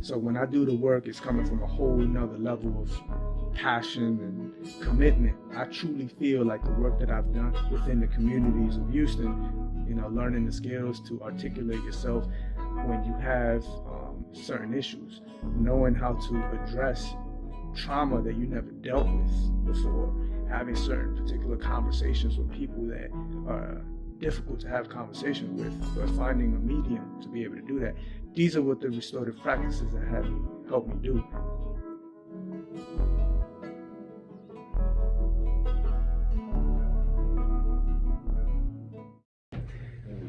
So when I do the work, it's coming from a whole nother level of passion and commitment. I truly feel like the work that I've done within the communities of Houston, learning the skills to articulate yourself when you have certain issues, knowing how to address trauma that you never dealt with before, having certain particular conversations with people that are difficult to have conversations with, but finding a medium to be able to do that. These are what the restorative practices that have helped me do.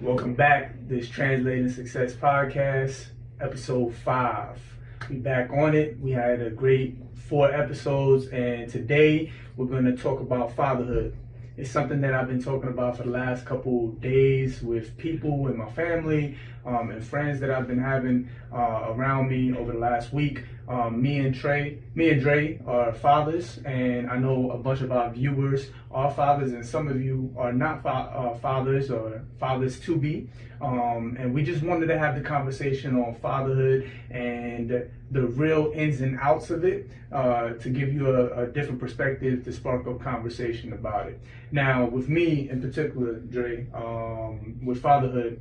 Welcome back. This Translating Success Podcast, episode 5. We back on it. We had a great 4 episodes, and today we're going to talk about fatherhood. It's something that I've been talking about for the last couple days with people in my family and friends that I've been having around me over the last week. Me and Dre are fathers, and I know a bunch of our viewers are fathers, and some of you are not fathers or fathers to be. And we just wanted to have the conversation on fatherhood and the real ins and outs of it, to give you a different perspective, to spark up conversation about it. Now, with me in particular, Dre, with fatherhood,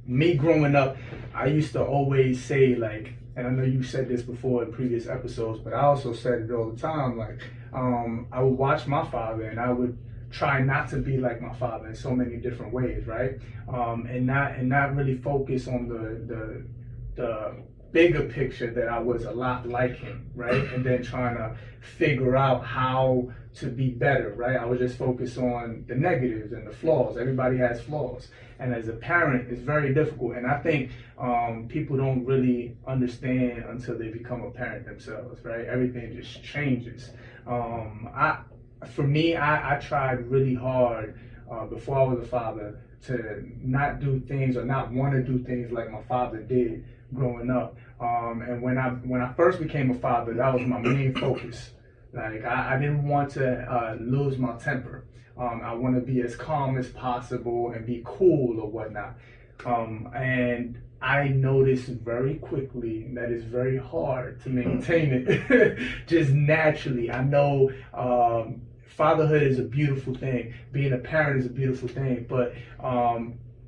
me growing up, I used to always say, like, and I know you said this before in previous episodes, but I also said it all the time, like, I would watch my father and I would try not to be like my father in so many different ways, right? And not really focus on the bigger picture that I was a lot like him, right? And then trying to figure out how to be better, right? I was just focused on the negatives and the flaws. Everybody has flaws. And as a parent, it's very difficult. And I think people don't really understand until they become a parent themselves, right? Everything just changes. For me, I tried really hard before I was a father to not do things or not want to do things like my father did growing up. And when I first became a father, that was my main focus. Like, I didn't want to lose my temper. I want to be as calm as possible and be cool or whatnot. And I noticed very quickly that it's very hard to maintain it just naturally. I know fatherhood is a beautiful thing. Being a parent is a beautiful thing, but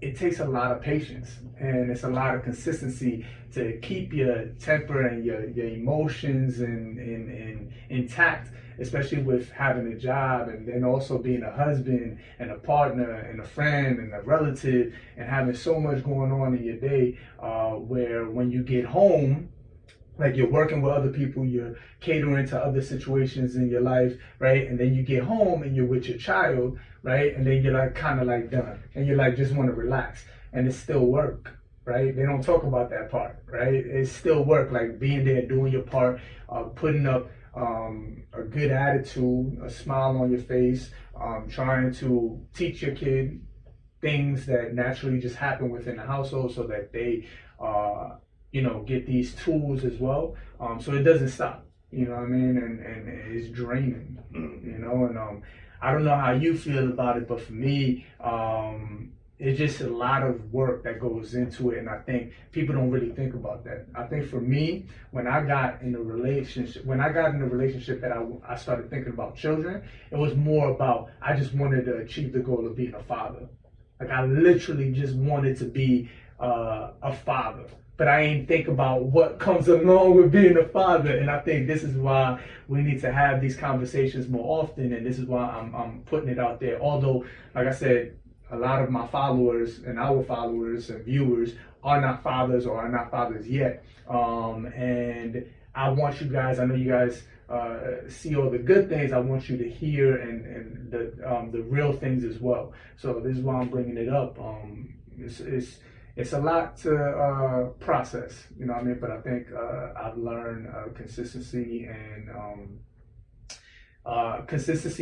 it takes a lot of patience and it's a lot of consistency to keep your temper and your emotions and intact, especially with having a job and then also being a husband and a partner and a friend and a relative and having so much going on in your day, where when you get home, like, you're working with other people, you're catering to other situations in your life, right? And then you get home and you're with your child, right? And then you're like kind of like done, and you're like just want to relax, and it's still work, right? They don't talk about that part, right? It's still work, like being there, doing your part, putting up a good attitude, a smile on your face, trying to teach your kid things that naturally just happen within the household so that they get these tools as well. So it doesn't stop, you know what I mean? And it's draining, and I don't know how you feel about it, but for me, it's just a lot of work that goes into it, and I think people don't really think about that. I think for me, when I got in a relationship that I started thinking about children, it was more about, I just wanted to achieve the goal of being a father. Like, I literally just wanted to be a father. But I ain't think about what comes along with being a father. And I think this is why we need to have these conversations more often. And this is why I'm putting it out there. Although, like I said, a lot of my followers and our followers and viewers are not fathers or are not fathers yet. And I want you guys, I know you guys see all the good things. I want you to hear and the real things as well. So this is why I'm bringing it up. It's a lot to process, you know what I mean? But I think I've learned consistency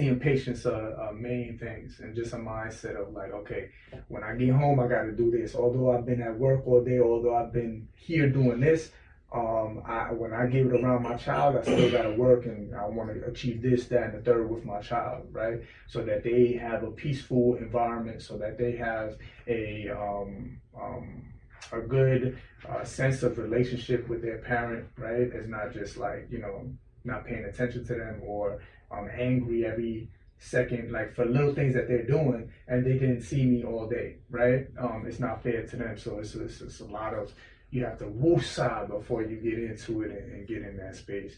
and patience are main things, and just a mindset of like, okay, when I get home, I got to do this. Although I've been at work all day, although I've been here doing this, when I give it around my child, I still got to work, and I want to achieve this, that, and the third with my child, right? So that they have a peaceful environment, so that they have a a good sense of relationship with their parent, right? It's not just like, not paying attention to them, or angry every second, like for little things that they're doing, and they didn't see me all day, right? It's not fair to them. So it's a lot of, you have to woosah before you get into it and get in that space.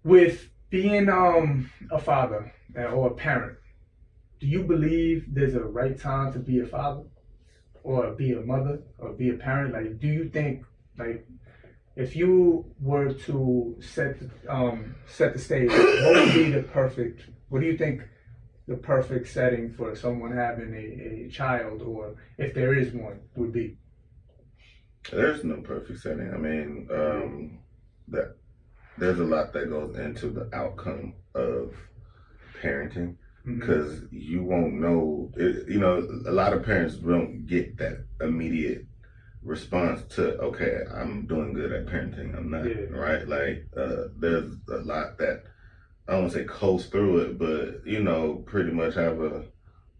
With being a father or a parent, do you believe there's a right time to be a father or be a mother or be a parent? Like, do you think, like, if you were to set the stage, what would be what do you think the perfect setting for someone having a child, or if there is one, would be? There's no perfect setting. I mean, that there's a lot that goes into the outcome of parenting, because you won't know. A lot of parents don't get that immediate response to, okay, I'm doing good at parenting, I'm not, right? Like, there's a lot that, I don't want to say coast through it, but, pretty much have a,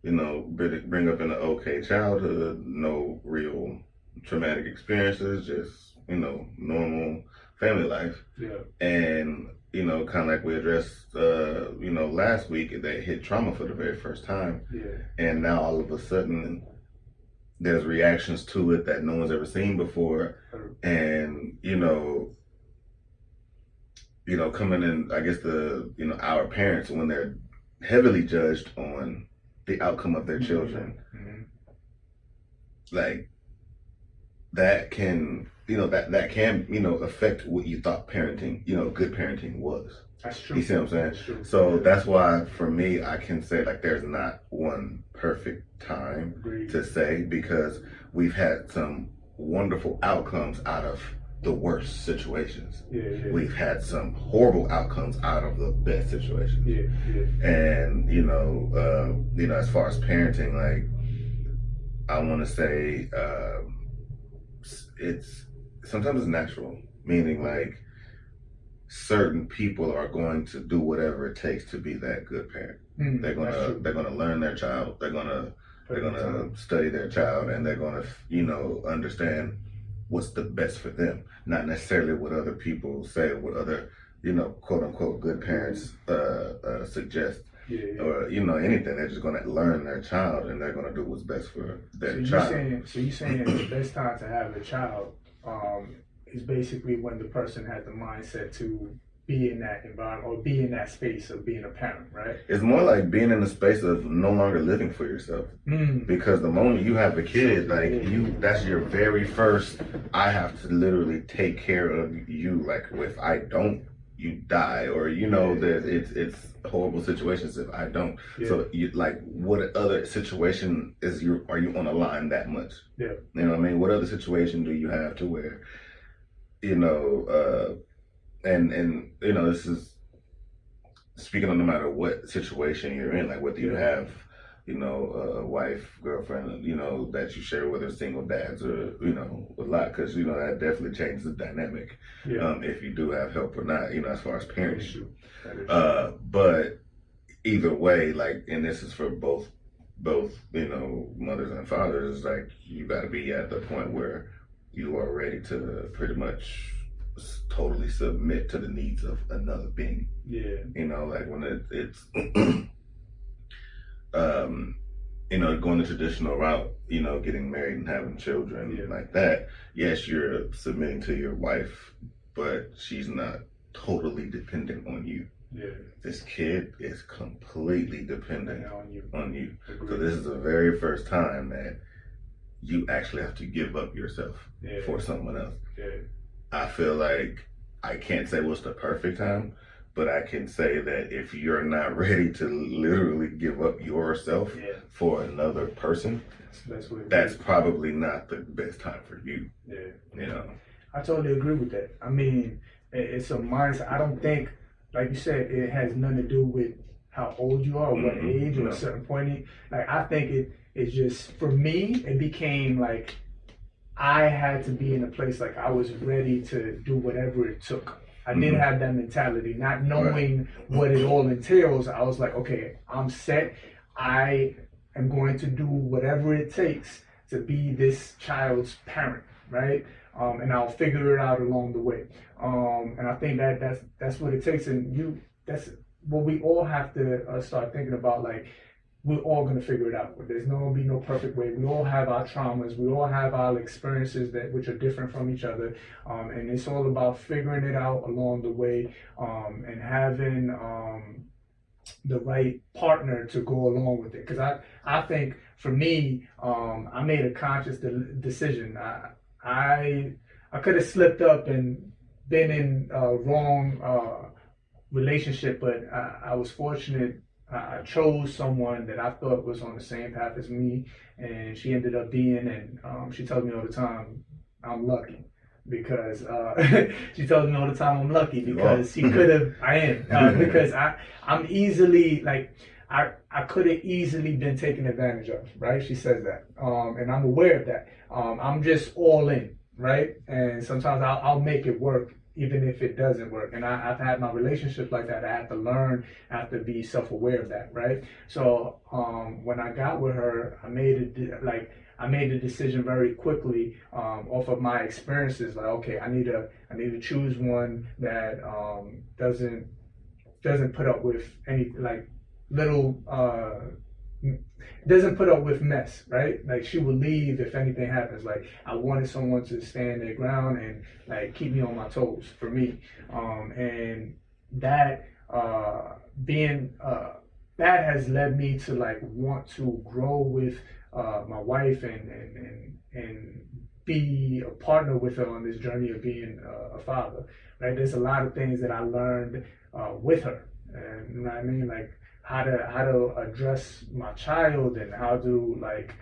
bring up in an okay childhood, no real traumatic experiences, just, normal family life. Yeah. And, kind of like we addressed, last week, they hit trauma for the very first time. Yeah. And now all of a sudden, there's reactions to it that no one's ever seen before. And, coming in, I guess our parents, when they're heavily judged on the outcome of their children, like, that can, that can, affect what you thought parenting, good parenting was. That's true. You see what I'm saying? That's true. So that's why, for me, I can say, like, there's not one perfect time to say, because we've had some wonderful outcomes out of the worst situations. Yeah. We've had some horrible outcomes out of the best situations. Yeah. And, as far as parenting, like, I want to say, sometimes it's natural, meaning, like, certain people are going to do whatever it takes to be that good parent. They're gonna learn their child. They're gonna study their child, and they're gonna understand what's the best for them, not necessarily what other people say, what other quote unquote good parents suggest. Or anything. They're just gonna learn their child, and they're gonna do what's best for their child. So you're saying the best time to have a child is basically when the person has the mindset to be in that environment or be in that space of being a parent, right? It's more like being in the space of no longer living for yourself. Because the moment you have a kid, like, that's your very first, I have to literally take care of you. Like, if I don't, you die, or it's horrible situations if I don't. So what other situation are you on a line that much? Yeah. You know what I mean? What other situation do you have to where, and this is speaking on no matter what situation you're in, like whether you have, a wife, girlfriend, that you share with, or single dads, or, a lot, because, that definitely changes the dynamic. If you do have help or not, as far as parenting. But either way, like, and this is for both, mothers and fathers, like, you got to be at the point where you are ready to pretty much totally submit to the needs of another being. Like, when it's going the traditional route, getting married and having children, like that, yes, you're submitting to your wife, but she's not totally dependent on you. This kid is completely dependent on you. So this is the very first time that you actually have to give up yourself for someone else. I feel like I can't say what's the perfect time, but I can say that if you're not ready to literally give up yourself for another person, that's probably not the best time for you. I totally agree with that. I mean, it's a mindset. I don't think, like you said, it has nothing to do with how old you are or what age or a certain point. Like, I think it's just, for me, it became like I had to be in a place like I was ready to do whatever it took. I didn't have that mentality, not knowing what it all entails. I was like, okay, I'm set. I am going to do whatever it takes to be this child's parent, right? And I'll figure it out along the way. And I think that's what it takes. And that's what we all have to start thinking about. Like, we're all going to figure it out. There's no going to be no perfect way. We all have our traumas. We all have our experiences which are different from each other. And it's all about figuring it out along the way, and having the right partner to go along with it. Because I think for me, I made a conscious decision. I could have slipped up and been in a wrong relationship, but I was fortunate. I chose someone that I thought was on the same path as me, and she ended up being, and she tells me all the time, I'm lucky. Because she tells me all the time I'm lucky because she could have, I am, because I'm easily, like, I could have easily been taken advantage of, right? She says that, and I'm aware of that. I'm just all in, right? And sometimes I'll make it work even if it doesn't work. And I've had my relationships like that. I have to learn, I have to be self-aware of that, right? So when I got with her, I made the decision very quickly off of my experiences. Like, okay, I need to choose one that doesn't put up with any doesn't put up with mess, right? Like, she will leave if anything happens. Like, I wanted someone to stand their ground and like keep me on my toes for me. And that that has led me to like want to grow with my wife and be a partner with her on this journey of being a father, right? There's a lot of things that I learned with her, and you know what I mean, like how to address my child and how to like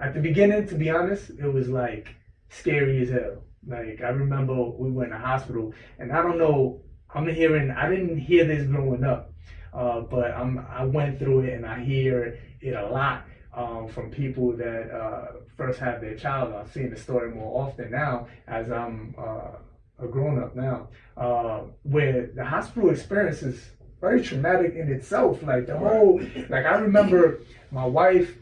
at the beginning, to be honest, it was like scary as hell. Like, I remember we were in the hospital, and I don't know, I didn't hear this growing up, but I went through it, and I hear it a lot from people that first have their child. I've seen the story more often now as I'm a grown up now, where the hospital experience is very traumatic in itself. Like the whole, like, I remember my wife,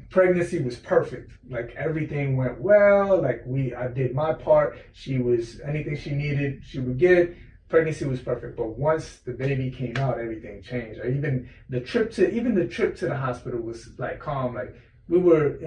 pregnancy was perfect. Like, everything went well. Like, I did my part. Anything she needed, she would get. Pregnancy was perfect. But once the baby came out, everything changed. Or even the trip to the hospital was like calm. Like, we were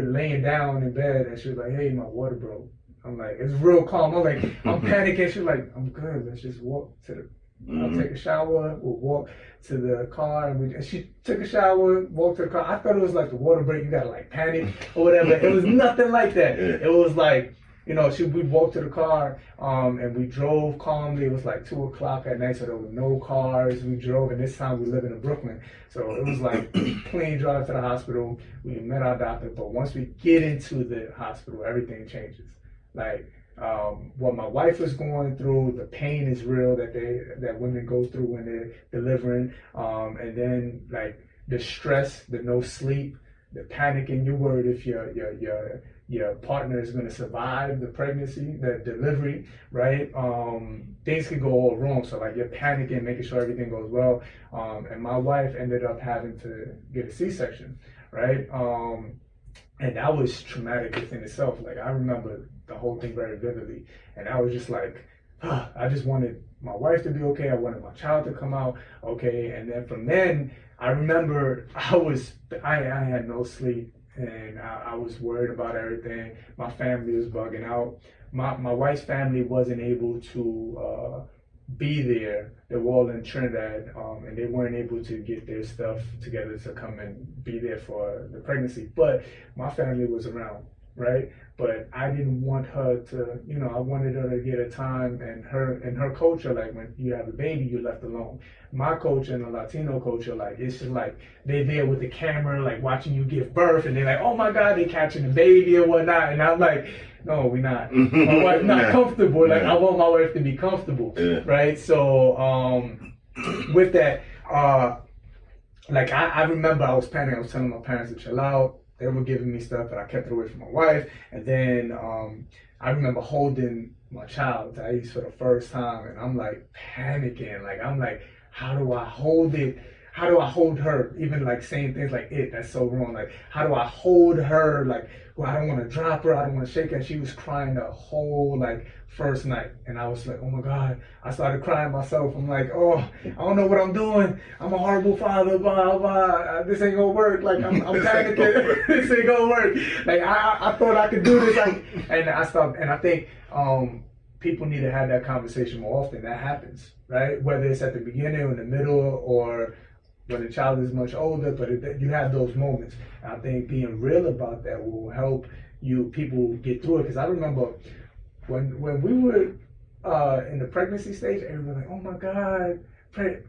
laying down in bed, and she was like, "Hey, my water broke." I'm like, it's real calm. I'm like, I'm panicking. She's like, "I'm good. Let's just walk to the." I'll take a shower, we'll walk to the car, and she took a shower, walked to the car. I thought it was like the water break, you gotta like panic or whatever. It was nothing like that. It was like, you know, we walked to the car, and we drove calmly. It was like 2:00 at night, so there were no cars. We drove, and this time we live in Brooklyn. So it was like clean drive to the hospital. We met our doctor, but once we get into the hospital, everything changes. Like, what my wife was going through, the pain is real that women go through when they're delivering, and then like the stress, the no sleep, the panicking. You're worried if your partner is going to survive the pregnancy, the delivery, right? Things could go all wrong. So like, you're panicking, making sure everything goes well. And my wife ended up having to get a C-section, right? And that was traumatic within itself. Like, I remember the whole thing very vividly. And I was just like, I just wanted my wife to be okay. I wanted my child to come out okay. And then from then, I remember I had no sleep, and I was worried about everything. My family was bugging out. My wife's family wasn't able to be there. They were all in Trinidad, and they weren't able to get their stuff together to come and be there for the pregnancy. But my family was around, right? But I didn't want her to, you know, I wanted her to get a time, and her culture, like, when you have a baby, you're left alone. My culture and the Latino culture, like, it's just like they're there with the camera, like watching you give birth, and they're like, oh my God, they're catching the baby and whatnot. And I'm like, no, we're not. My wife's not comfortable. Like, I want my wife to be comfortable, right? So with that, like, I remember I was panicking. I was telling my parents to chill out. They were giving me stuff, but I kept it away from my wife. And then I remember holding my child, Thais, for the first time, and I'm like panicking. Like, I'm like, how do I hold it? how do I hold her? Even like saying things like that's so wrong. Like, how do I hold her? Like, well, I don't want to drop her. I don't want to shake her. And she was crying the whole like first night. And I was like, oh my God. I started crying myself. I'm like, oh, I don't know what I'm doing. I'm a horrible father, blah, blah. This ain't gonna work. Like, I'm panicking. This ain't gonna work. Like, I thought I could do this. Like, and I stopped. And I think, people need to have that conversation more often. That happens, right? Whether it's at the beginning or in the middle or when the child is much older, but you have those moments. And I think being real about that will help people get through it. Because I remember when we were in the pregnancy stage, everyone was like, oh my God,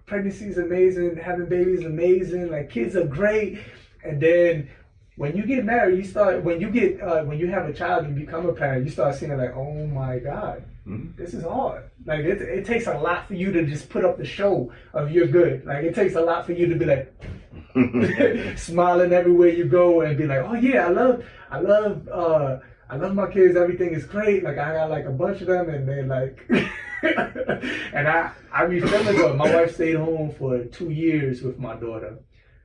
pregnancy is amazing, having babies is amazing, like kids are great. And then when you get married, when you have a child and become a parent, you start seeing like, oh my God, this is hard. Like it takes a lot for you to just put up the show of you're good. Like it takes a lot for you to be like smiling everywhere you go and be like, oh yeah, I love my kids. Everything is great. Like I got like a bunch of them, and they're like, and I be feeling good. My wife stayed home for 2 years with my daughter.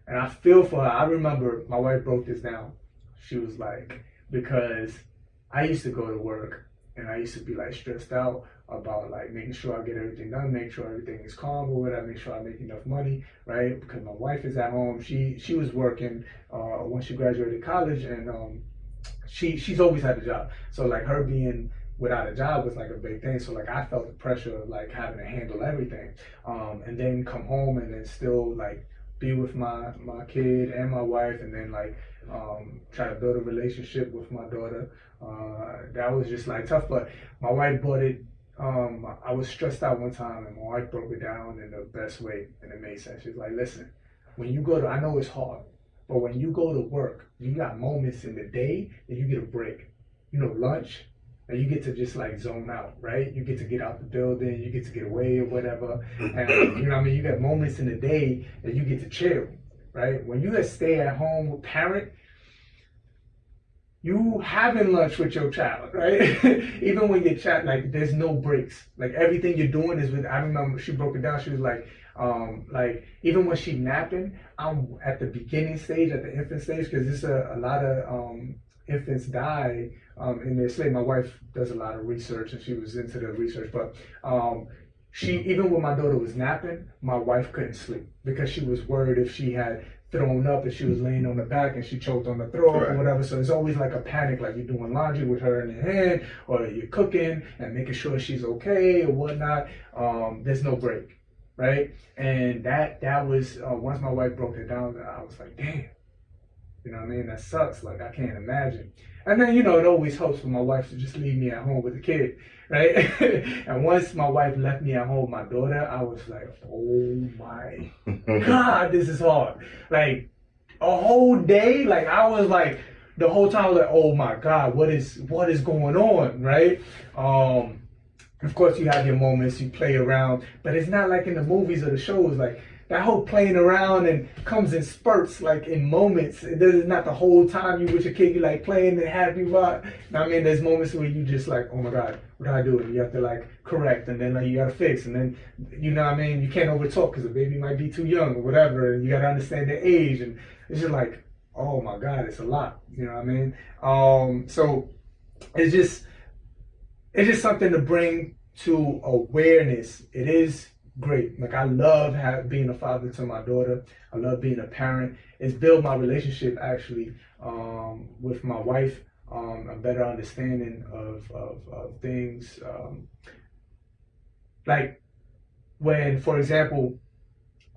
And I feel for her. I remember my wife broke this down. She was like, because I used to go to work and I used to be like stressed out about like making sure I get everything done, make sure everything is calm or whatever, make sure I make enough money, right? Because my wife is at home. She was working when she graduated college, and she's always had a job. So like her being without a job was like a big thing. So like I felt the pressure of like having to handle everything, and then come home and then still like be with my kid and my wife, and then like try to build a relationship with my daughter. That was just like tough, but my wife brought it. I was stressed out one time, and my wife broke it down in the best way, and it made sense. She's like, listen, when you go to, I know it's hard, but when you go to work, you got moments in the day that you get a break. You know, lunch, and you get to just like zone out, right? You get to get out the building, you get to get away or whatever. And you know what I mean? You got moments in the day that you get to chill, right? When you stay at home parent, you having lunch with your child, right? Even when your child, like there's no breaks. Like everything you're doing is with, I remember she broke it down, she was like even when she napping, I'm at the beginning stage, at the infant stage, because there's a lot of infants die in their sleep. My wife does a lot of research and she was into the research, but even when my daughter was napping, my wife couldn't sleep because she was worried if she had thrown up and she was laying on her back and she choked on the throat or whatever. So it's always like a panic, like you're doing laundry with her in your hand or you're cooking and making sure she's okay or whatnot. There's no break, right? And that was, once my wife broke it down, I was like, damn. You know what I mean? That sucks. Like, I can't imagine. And then, you know, it always helps for my wife to just leave me at home with the kid, right? And once my wife left me at home with my daughter, I was like, oh my God, this is hard. Like, a whole day, like, I was like, the whole time, I was like, oh my God, what is going on, right? Of course, you have your moments, you play around, but it's not like in the movies or the shows, like, that whole playing around and comes in spurts, like in moments. It's not the whole time you with your kid, you like playing and happy about. I mean, there's moments where you just like, oh my God, what do I do? And you have to like correct, and then like you gotta fix, and then you know what I mean. You can't overtalk because the baby might be too young or whatever, and you gotta understand their age, and it's just like, oh my God, it's a lot. You know what I mean? So it's just something to bring to awareness. It is great. Like I love being a father to my daughter. I love being a parent. It's built my relationship actually with my wife, a better understanding of things. Like when, for example,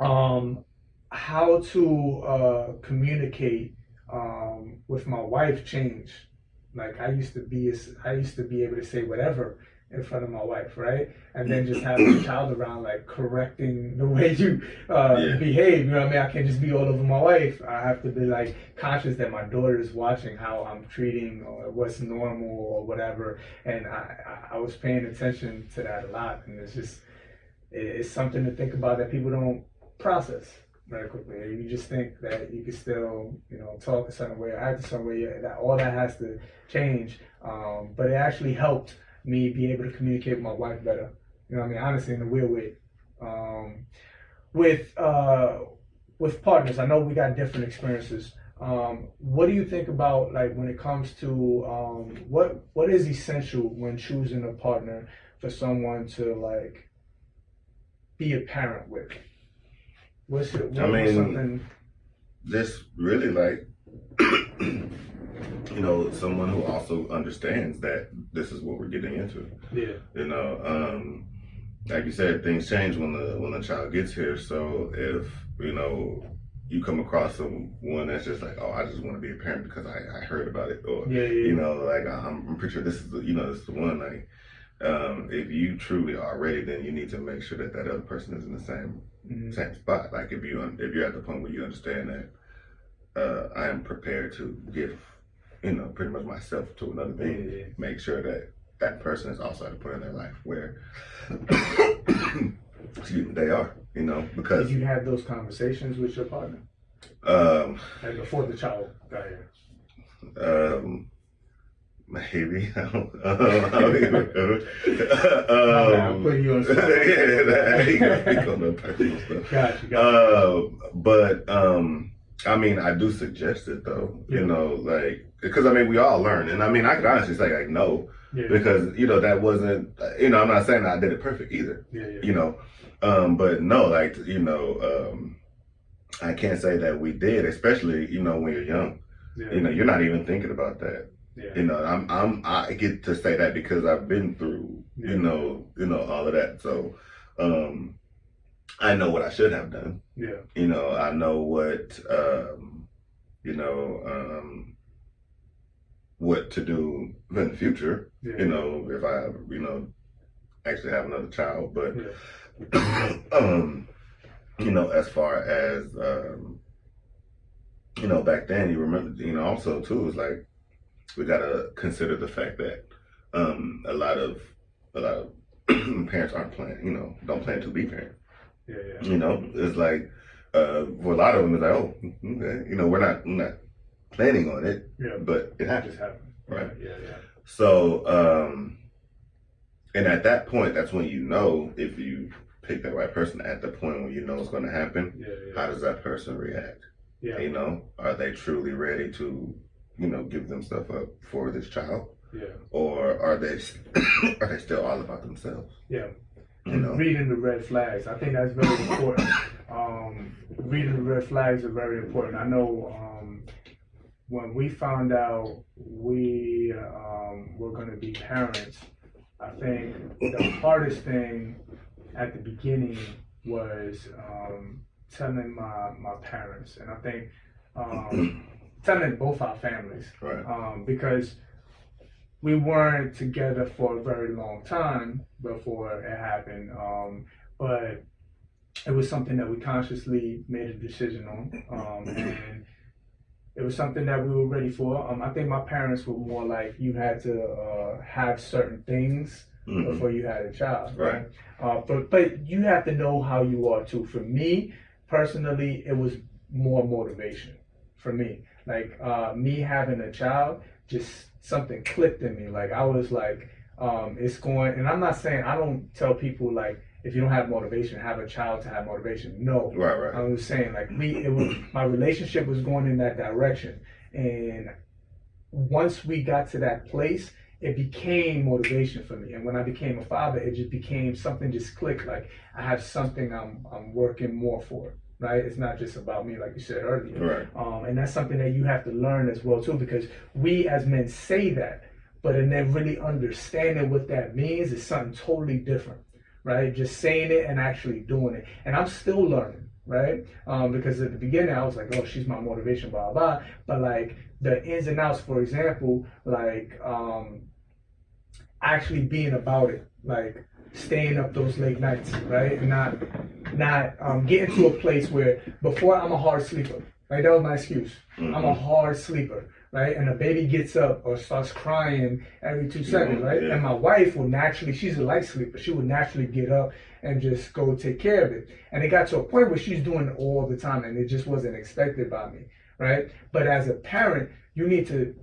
how to communicate with my wife changed. Like I used to be able to say whatever in front of my wife, right? And then just having a child around, like correcting the way you behave. You know what I mean? I can't just be all over my wife. I have to be like conscious that my daughter is watching how I'm treating or what's normal or whatever. And I was paying attention to that a lot. And it's something to think about that people don't process very quickly. You just think that you can still, you know, talk a certain way or act a certain way. That all that has to change. But it actually helped me be able to communicate with my wife better. You know what I mean? Honestly, in a weird way. With with partners, I know we got different experiences. What do you think about like when it comes to what is essential when choosing a partner for someone to like be a parent with? What's something? Just really like someone who also understands that this is what we're getting into. Yeah. Like you said, things change when the child gets here. So if you come across someone that's just like, oh, I just want to be a parent because I heard about it, or like I'm pretty sure this is this is the one. Like, if you truly are ready, then you need to make sure that other person is in the same spot. Like if you're at the point where you understand that I am prepared to give pretty much myself to another being, make sure that person is also at a point in their life where excuse me, they are, because. Did you have those conversations with your partner? Like before the child got here? Maybe. I don't I'm putting you on spot. Yeah, you gotta speak on the personal stuff. Gotcha. But I mean, I do suggest it though. Yeah. Like because we all learn, and I could honestly say like no, because that wasn't. I'm not saying that I did it perfect either. But no, like I can't say that we did, especially when you're young. You're not even thinking about that. I get to say that because I've been through all of that. So I know what I should have done. I know what to do in the future. If I actually have another child, but as far as back then, you remember, also too, is like we gotta consider the fact that a lot of parents aren't planning, don't plan to be parents. It's like for a lot of them, it's like, oh, okay, we're not planning on it, but it happens. Right. So, and at that point, that's when if you pick the right person at the point when it's going to happen. How does that person react? Are they truly ready to, give themselves up for this child? Or are they still all about themselves? And reading the red flags, I think that's very important. Reading the red flags are very important. I know when we found out we were going to be parents, I think the hardest thing at the beginning was telling my parents, and I think telling both our families, because we weren't together for a very long time before it happened, but it was something that we consciously made a decision on, and it was something that we were ready for. I think my parents were more like you had to have certain things before you had a child, right? But you have to know how you are too. For me, personally, it was more motivation for me. Like me having a child, just something clicked in me. Like I was like, it's going, and I'm not saying, I don't tell people like, if you don't have motivation, have a child to have motivation. No. Right. I was saying like my relationship was going in that direction. And once we got to that place, it became motivation for me. And when I became a father, it just became something just clicked. Like I have something I'm working more for, right? It's not just about me, like you said earlier. Right. And that's something that you have to learn as well too, because we as men say that, but in then really understanding what that means is something totally different. Right? Just saying it and actually doing it. And I'm still learning, right? Because at the beginning I was like, oh, she's my motivation, blah, blah. But like the ins and outs, for example, like actually being about it, like staying up those late nights, right? And not getting to a place where before I'm a hard sleeper. Right? That was my excuse. I'm a hard sleeper. Right? And the baby gets up or starts crying every 2 seconds, right? And my wife will naturally, she's a light sleeper, she would naturally get up and just go take care of it. And it got to a point where she's doing it all the time and it just wasn't expected by me, right? But as a parent, you need to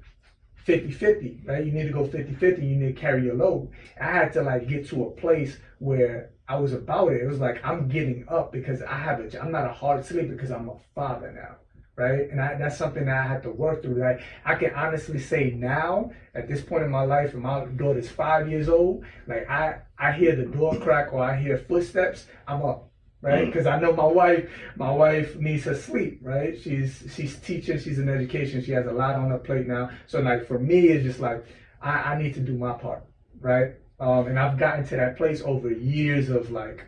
50-50, right? You need to go 50-50, you need to carry your load. I had to like get to a place where I was about it. It was like I'm getting up because I'm not a hard sleeper because I'm a father now, right? And that's something that I had to work through. Like I can honestly say now, at this point in my life, and my daughter's 5 years old, like I hear the door crack or I hear footsteps, I'm up, right? Because I know my wife needs her sleep, right? She's teaching, she's in education, she has a lot on her plate now. So like for me, it's just like I need to do my part, right? And I've gotten to that place over years of like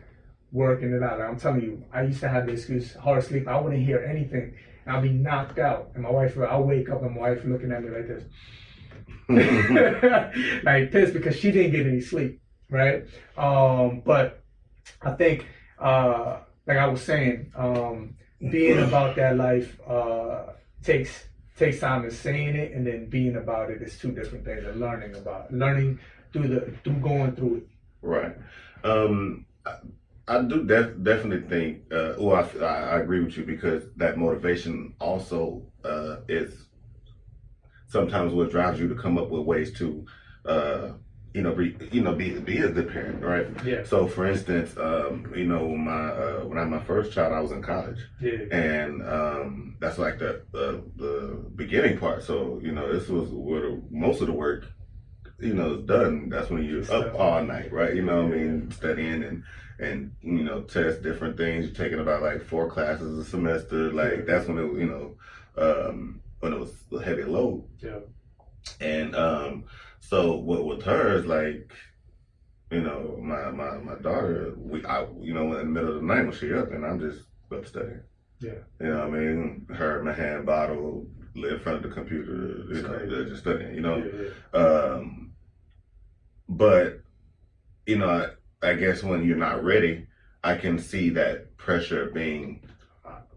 working it out. I'm telling you, I used to have the excuse, hard sleep. I wouldn't hear anything. And I'll be knocked out. And I'll wake up and my wife looking at me like this. Like this because she didn't get any sleep, right? But I think, like I was saying, being about that life takes time and saying it, and then being about it is two different things. And learning through going through it. Right. I do definitely think. Well, I agree with you because that motivation also is sometimes what drives you to come up with ways to, be a good parent, right? Yeah. So, for instance, when I had my first child, I was in college. Yeah. And that's like the beginning part. So, this was where most of the work is done. That's when you're up all night, right? Studying and test different things. You're taking about like 4 classes a semester. Like that's when it, when it was a heavy load. Yeah. And so what with her is like, my daughter, in the middle of the night when she up and I'm just up studying. Yeah. Her in my hand bottle in front of the computer, just studying, But, I guess when you're not ready, I can see that pressure being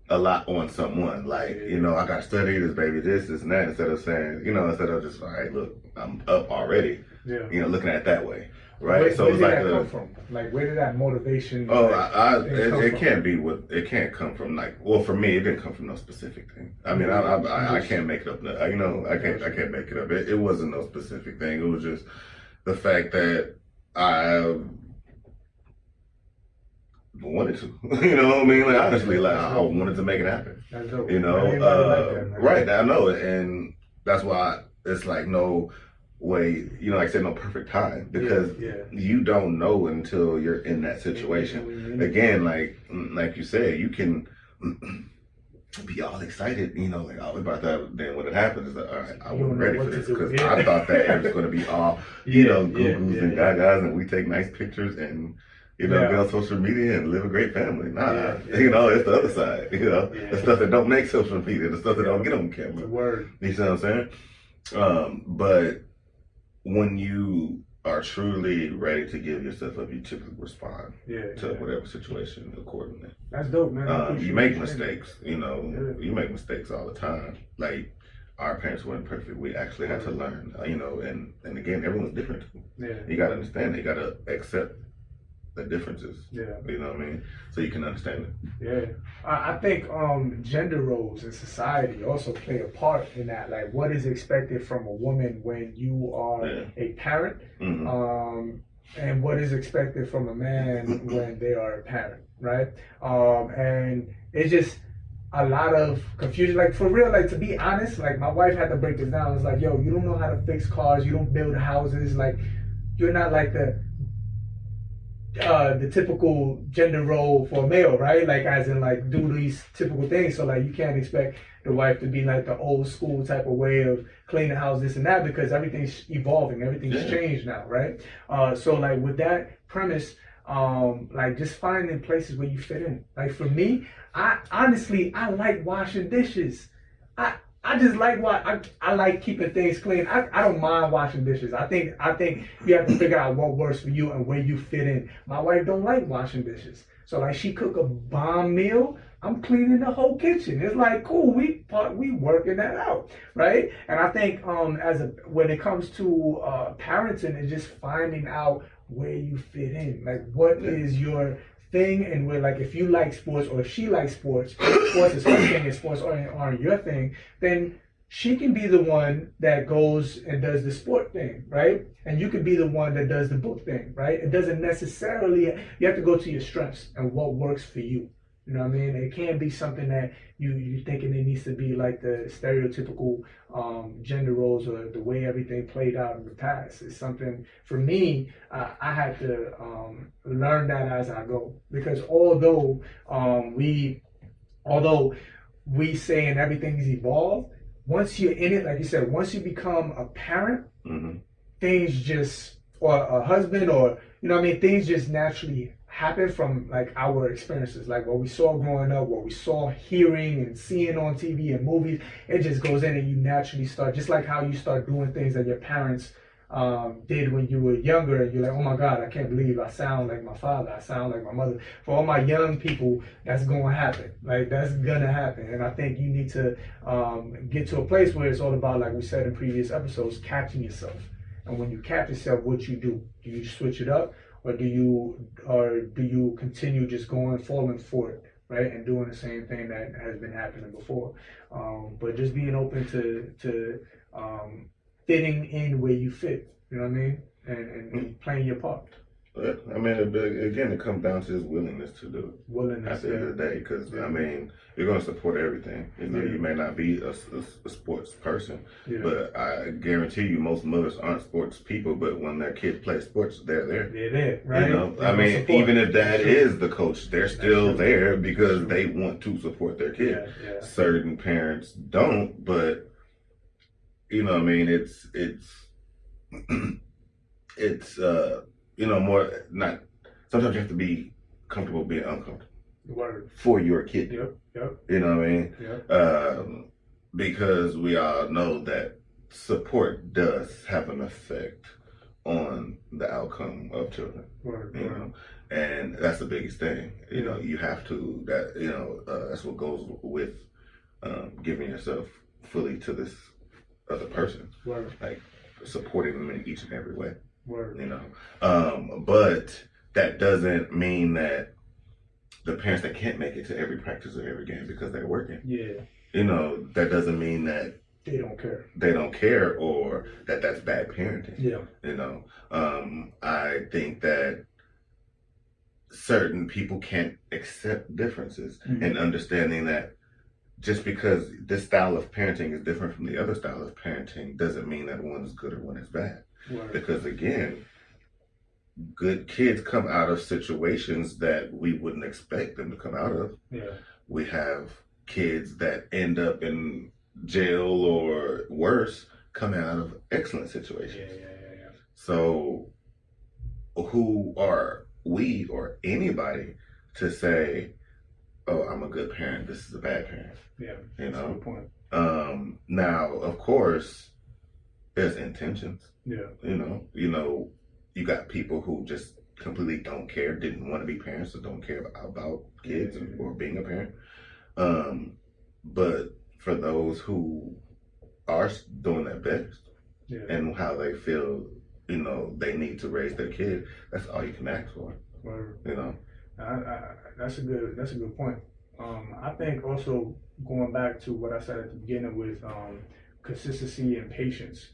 a lot on someone. Like, I got to study this, baby, this and that, instead of saying, instead of just, all right, look, I'm up already, looking at it that way. Right. Where did that come from? Like, where did that motivation? Oh, it can't come from like. Well, for me, it didn't come from no specific thing. I mean, I can't make it up. I can't make it up. It wasn't no specific thing. It was just the fact that I wanted to. You know what I mean? Like honestly, like I wanted to make it happen. That's dope. Right. I know it, and that's why it's like no way, like I said, no perfect time because you don't know until you're in that situation. Again, like you said, you can be all excited, like all about that. Then when it happens, it's like, all right, I wasn't ready for this because I thought that it was going to be all, goo-goos and gagas, and we take nice pictures and get on social media and live a great family. Nah, it's the other side. The stuff that don't make social media, the stuff that don't get on camera. Word. You see what I'm saying? But when you are truly ready to give yourself up, you typically respond to whatever situation accordingly. That's dope, man. You make mistakes, you make mistakes all the time. Like our parents weren't perfect. We actually had to learn, and again, everyone's different. Yeah. You got to understand. You got to accept the differences. Yeah. You know what I mean? So you can understand it. Yeah. I think gender roles in society also play a part in that. Like what is expected from a woman when you are a parent, and what is expected from a man when they are a parent, right? And it's just a lot of confusion. Like for real, like to be honest, like my wife had to break this down. It's like, yo, you don't know how to fix cars, you don't build houses, like you're not like the typical gender role for a male, right? Like as in like do these typical things. So like you can't expect the wife to be like the old school type of way of clean the house, this and that, because everything's evolving, everything's changed now, right? So like with that premise, like just finding places where you fit in. Like for me, I honestly like washing dishes. I just like I like keeping things clean. I don't mind washing dishes. I think you have to figure out what works for you and where you fit in. My wife don't like washing dishes. So like she cook a bomb meal, I'm cleaning the whole kitchen. It's like cool, we working that out, right? And I think when it comes to parenting, it's just finding out where you fit in. Like what is your thing, and where like if you like sports or if she likes sports is her thing and sports aren't your thing, then she can be the one that goes and does the sport thing, right? And you can be the one that does the book thing, right? It doesn't necessarily, you have to go to your strengths and what works for you. You know what I mean? It can't be something that you thinking it needs to be like the stereotypical gender roles or the way everything played out in the past. It's something, for me, I had to learn that as I go. Because although we saying everything's evolved, once you're in it, like you said, once you become a parent, things just, or a husband, or, you know what I mean, things just naturally happen from like our experiences, like what we saw growing up, what we saw hearing and seeing on TV and movies. It just goes in and you naturally start, just like how you start doing things that your parents did when you were younger, and you're like, oh my God, I can't believe I sound like my father, I sound like my mother. For all my young people, that's going to happen. Like, that's gonna happen. And I think you need to get to a place where it's all about, like we said in previous episodes, catching yourself. And when you catch yourself, what you do you switch it up, or do you continue just falling for it, right, and doing the same thing that has been happening before? But just being open to fitting in where you fit, you know what I mean, and playing your part. I mean, again, it comes down to his willingness to do it. Willingness, at the end of the day, because I mean, you're going to support everything. You know, you may not be a sports person, but I guarantee you, most mothers aren't sports people. But when their kids play sports, they're there. They're there, right? You know, I mean, support. Even if dad is the coach, they're still there because they want to support their kid. Certain parents don't, but you know, I mean, it's you know, more not. Sometimes you have to be comfortable being uncomfortable. Word. For your kid. Yep. You know what I mean? Because we all know that support does have an effect on the outcome of children. Word. You know, and that's the biggest thing. You know, you have to. That's what goes with giving yourself fully to this other person. Word. Like supporting them in each and every way. Word. You know, but that doesn't mean that the parents that can't make it to every practice or every game because they're working. You know, that doesn't mean that they don't care. They don't care, or that that's bad parenting. You know, I think that certain people can't accept differences, and understanding that just because this style of parenting is different from the other style of parenting doesn't mean that one is good or one is bad. Word. Because again, good kids come out of situations that we wouldn't expect them to come out of. We have kids that end up in jail or worse coming out of excellent situations. So who are we or anybody to say, oh, I'm a good parent, this is a bad parent? You know? Good point. Now, of course, there's intentions. You know, you got people who just completely don't care, didn't want to be parents, or don't care about kids or being a parent. But for those who are doing their best and how they feel, you know, they need to raise their kid, that's all you can ask for. You know, that's a good point. I think also going back to what I said at the beginning with consistency and patience.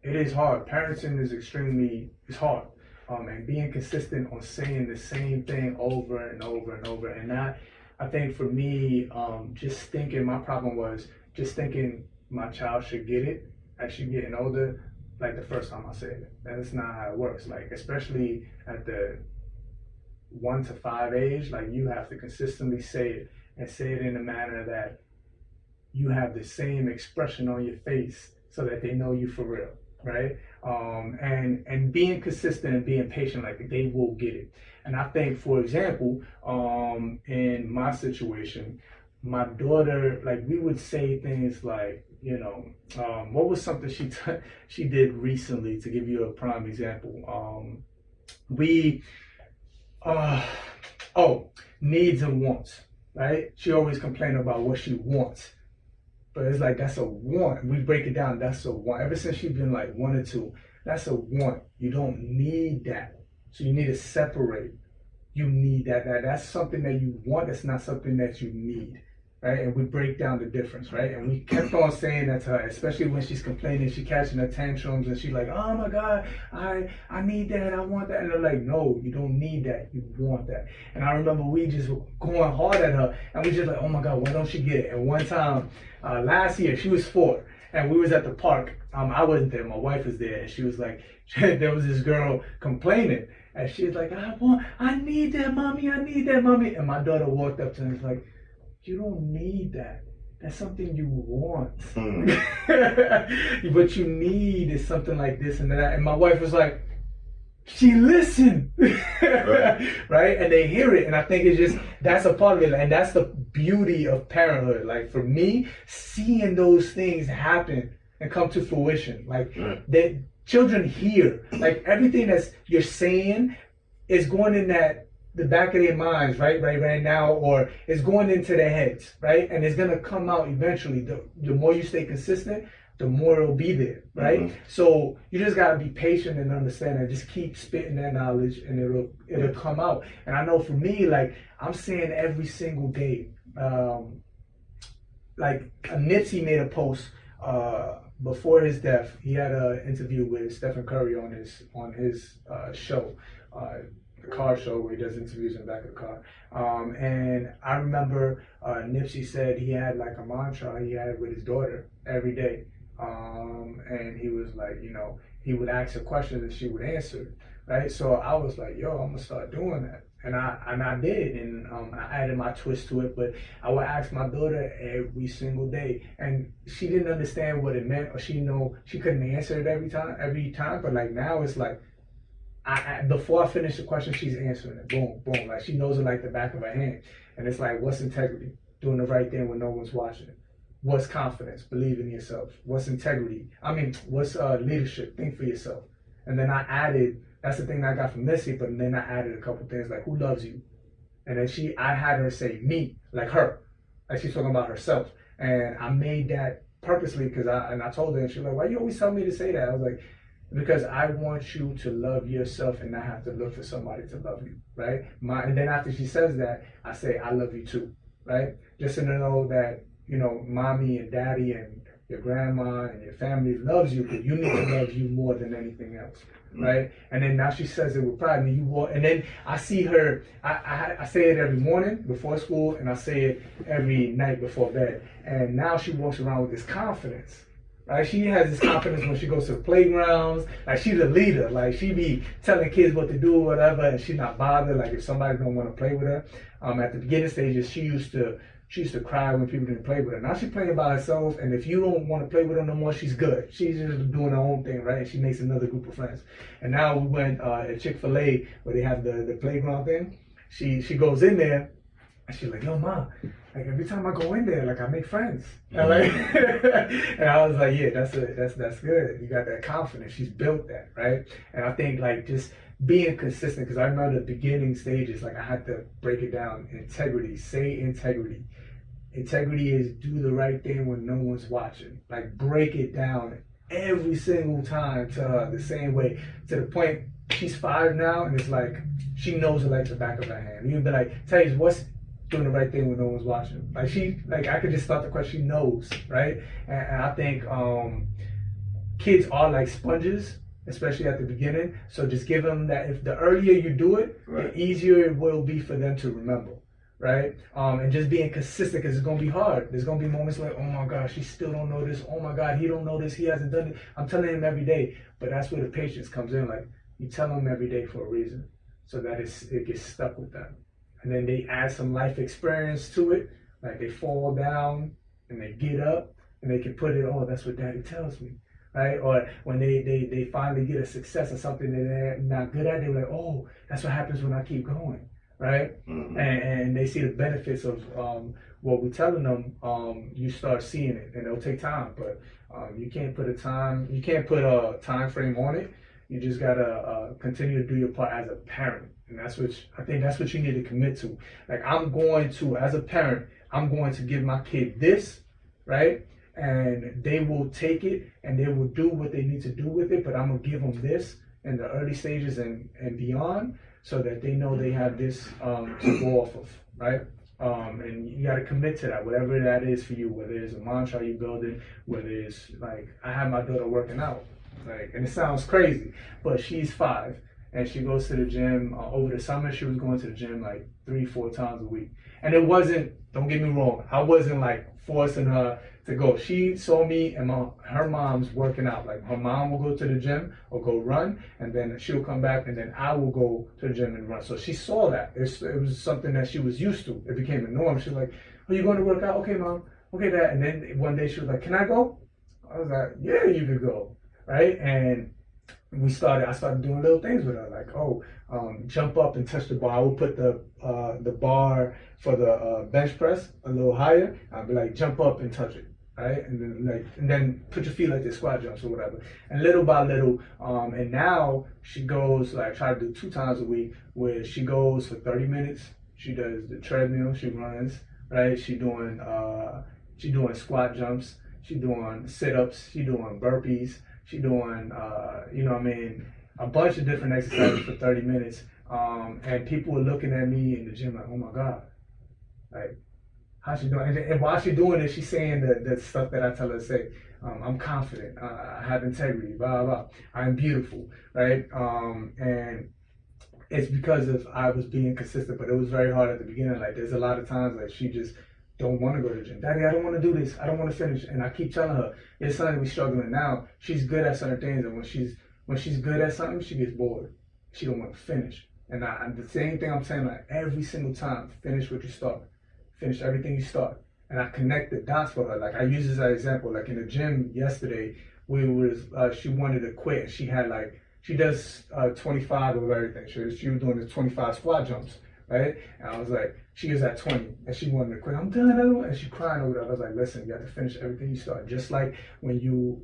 It is hard. Parenting is it's hard. And being consistent on saying the same thing over and over and over. And that, I think for me, my problem was just thinking my child should get it, actually getting older, like the first time I said it. That's not how it works. Like, especially at the 1 to 5 age, like you have to consistently say it, and say it in a manner that you have the same expression on your face so that they know you for real. Right? And being consistent and being patient, like they will get it. And I think, for example, in my situation, my daughter, like we would say things like, you know, what was something she did recently, to give you a prime example? Needs and wants, right? She always complained about what she wants. But it's like, that's a want. We break it down, that's a want. Ever since she's been like 1 or 2, that's a want. You don't need that. So you need to separate. You need that. That's something that you want. It's not something that you need. right? And we break down the difference, right? And we kept on saying that to her, especially when she's complaining, she catching her tantrums, and she's like, "Oh my God, I need that, I want that," and they're like, "No, you don't need that, you want that." And I remember we just were going hard at her, and we just like, "Oh my God, why don't she get it?" And one time, last year, she was 4, and we was at the park. I wasn't there, my wife was there, and she was like, there was this girl complaining, and she was like, I need that, mommy, I need that, mommy." And my daughter walked up to her and was like, "You don't need that. That's something you want." What you need is something like this and that. And my wife was like, she listened. Right. Right? And they hear it. And I think it's just, that's a part of it. And that's the beauty of parenthood. Like for me, seeing those things happen and come to fruition. Like that children hear. Like everything that's you're saying is going in the back of their minds, right now, or it's going into their heads, right? And it's gonna come out eventually. The more you stay consistent, the more it'll be there, right? Mm-hmm. So you just gotta be patient and understand and just keep spitting that knowledge, and it'll come out. And I know for me, like I'm saying every single day, like Nipsey made a post before his death. He had an interview with Stephen Curry on his show. The car show where he does interviews in the back of the car. And I remember Nipsey said he had like a mantra he had with his daughter every day. And he was like, he would ask her questions and she would answer it, right? So I was like, yo, I'm gonna start doing that. And I did, and I added my twist to it, but I would ask my daughter every single day, and she didn't understand what it meant, or she couldn't answer it every time, but like now it's like, before I finish the question, she's answering it. Boom, boom. Like she knows it like the back of her hand. And it's like, what's integrity? Doing the right thing when no one's watching. What's confidence? Believe in yourself. What's integrity? What's leadership? Think for yourself. And then I added, that's the thing I got from Missy, but then I added a couple things like, who loves you? And then I had her say me, like her. Like she's talking about herself. And I made that purposely because I told her, and she was like, why you always tell me to say that? I was like, because I want you to love yourself and not have to look for somebody to love you, right? And then after she says that, I say, I love you too, right? Just to know that, mommy and daddy and your grandma and your family loves you, but you need to love you more than anything else, right? And then now she says it with pride, and then I see her, I say it every morning before school, and I say it every night before bed. And now she walks around with this confidence. Right, she has this confidence when she goes to the playgrounds. Like she's a leader. Like she be telling kids what to do or whatever, and she's not bothered. Like if somebody don't want to play with her, at the beginning stages, she used to cry when people didn't play with her. Now she's playing by herself, and if you don't want to play with her no more, she's good. She's just doing her own thing, right? And she makes another group of friends. And now we went at Chick-fil-A where they have the playground thing. She goes in there, and she's like, yo, Ma, like every time I go in there, like I make friends. And, like, and I was like, yeah, that's good. You got that confidence. She's built that, right? And I think like just being consistent, because I remember the beginning stages, like I had to break it down. Integrity, say integrity. Integrity is do the right thing when no one's watching. Like break it down every single time to her the same way, to the point she's 5 now, and it's like she knows it like the back of her hand. You'd be like, Taze, what's doing the right thing when no one's watching? Like I could just start the question, she knows, right? And I think kids are like sponges, especially at the beginning. So just give them that. If the earlier you do it, right, the easier it will be for them to remember, right? And just being consistent, because it's gonna be hard. There's gonna be moments like, oh my gosh, he still don't know this. Oh my God, he don't know this. He hasn't done it. I'm telling him every day, but that's where the patience comes in. Like you tell them every day for a reason, so that it gets stuck with them. And then they add some life experience to it, like they fall down and they get up and they can put it, oh, that's what daddy tells me, right? Or when they finally get a success or something that they're not good at, they're like, oh, that's what happens when I keep going, right? Mm-hmm. And they see the benefits of what we're telling them. You start seeing it, and it'll take time, but you can't put a time frame on it. You just gotta continue to do your part as a parent. And I think that's what you need to commit to. Like as a parent, I'm going to give my kid this, right? And they will take it and they will do what they need to do with it, but I'm gonna give them this in the early stages and beyond, so that they know they have this to go off of, right? And you got to commit to that, whatever that is for you, whether it's a mantra you building, whether it's like, I have my daughter working out, like, and it sounds crazy, but she's 5 and she goes to the gym. Over the summer, she was going to the gym like 3-4 times a week. And it wasn't, don't get me wrong, I wasn't like forcing her to go. She saw me and her mom's working out. Like her mom will go to the gym or go run, and then she'll come back, and then I will go to the gym and run. So she saw that. It was something that she was used to. It became a norm. She was like, "Are you going to work out? Okay, mom. Okay, dad." And then one day she was like, "Can I go?" I was like, "Yeah, you could go." Right? And I started doing little things with her, like, jump up and touch the bar. I would put the bar for the bench press a little higher. I'd be like, jump up and touch it, right? And then put your feet like this, squat jumps or whatever. And little by little, and now she goes, like, try to do 2 times a week, where she goes for 30 minutes. She does the treadmill, she runs, right? She doing squat jumps, she doing sit-ups, she doing burpees. She doing, a bunch of different exercises for 30 minutes. And people were looking at me in the gym like, oh my God, like, how's she doing? And while she's doing it, she's saying the stuff that I tell her to say. I'm confident, I have integrity, blah, blah, blah. I'm beautiful, right? And it's because of I was being consistent, but it was very hard at the beginning. Like, there's a lot of times like she just don't want to go to the gym. Daddy, I don't want to do this. I don't want to finish. And I keep telling her, it's something we're struggling now. She's good at certain things, and when she's good at something, she gets bored. She don't want to finish. And the same thing I'm saying, like, every single time, finish what you start. Finish everything you start. And I connect the dots for her. Like, I use this as an example. Like in the gym yesterday, she wanted to quit. She does 25 of everything. She was doing the 25 squat jumps, right? And I was like, she was at 20 and she wanted to quit. I'm done. And she crying over that. I was like, listen, you have to finish everything you start. Just like when you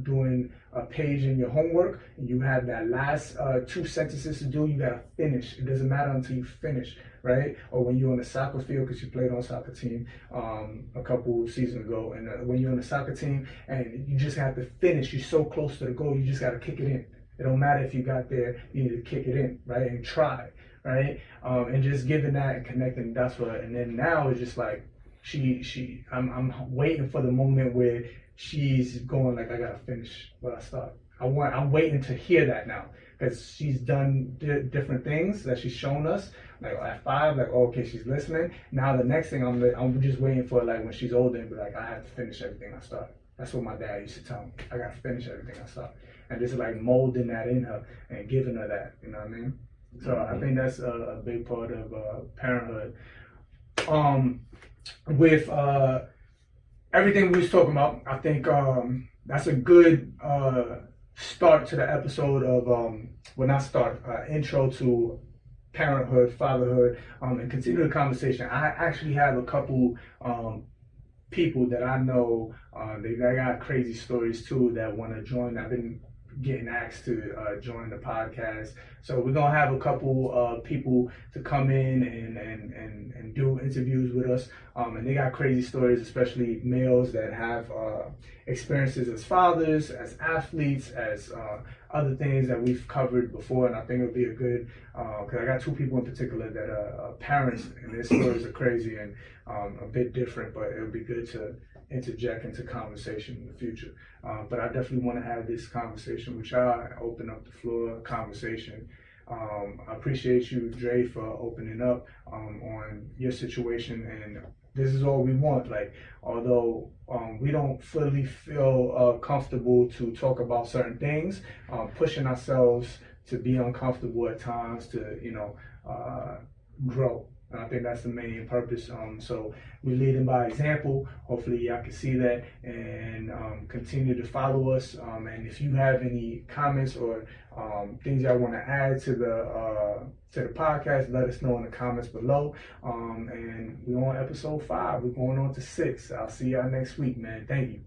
doing a page in your homework and you have that last 2 sentences to do, you got to finish. It doesn't matter until you finish, right? Or when you're on the soccer field, because you played on a soccer team a couple seasons ago, and when you're on the soccer team and you just have to finish, you're so close to the goal, you just got to kick it in. It don't matter if you got there, you need to kick it in, right? And try, right? And just giving that and connecting, that's what. And then now it's just like I'm waiting for the moment where she's going like, I gotta finish what I start. I'm waiting to hear that now, because she's done different things that she's shown us. Like at 5, like, oh, okay, she's listening. Now the next thing I'm just waiting for, like, when she's older and be like, I have to finish everything I start. That's what my dad used to tell me. I gotta finish everything I start. And just like molding that in her and giving her that, you know what I mean? So I think that's a big part of parenthood. With everything we was talking about, I think that's a good start to the episode of, intro to parenthood, fatherhood, and continue the conversation. I actually have a couple people that I know, they got crazy stories too that want to join. I've been getting asked to join the podcast, so we're gonna have a couple people to come in and do interviews with us, and they got crazy stories, especially males that have experiences as fathers, as athletes, as other things that we've covered before. And I think it'll be a good, because I got 2 people in particular that are parents, and their stories are crazy and a bit different, but it'll be good to interject into conversation in the future. But I definitely want to have this conversation with y'all, open up the floor conversation. I appreciate you, Dre, for opening up on your situation, and this is all we want. Like, although we don't fully feel comfortable to talk about certain things, pushing ourselves to be uncomfortable at times to, grow. And I think that's the main purpose. So we're leading by example. Hopefully y'all can see that and continue to follow us. And if you have any comments or things y'all want to add to the podcast, let us know in the comments below. And we're on episode 5. We're going on to 6. I'll see y'all next week, man. Thank you.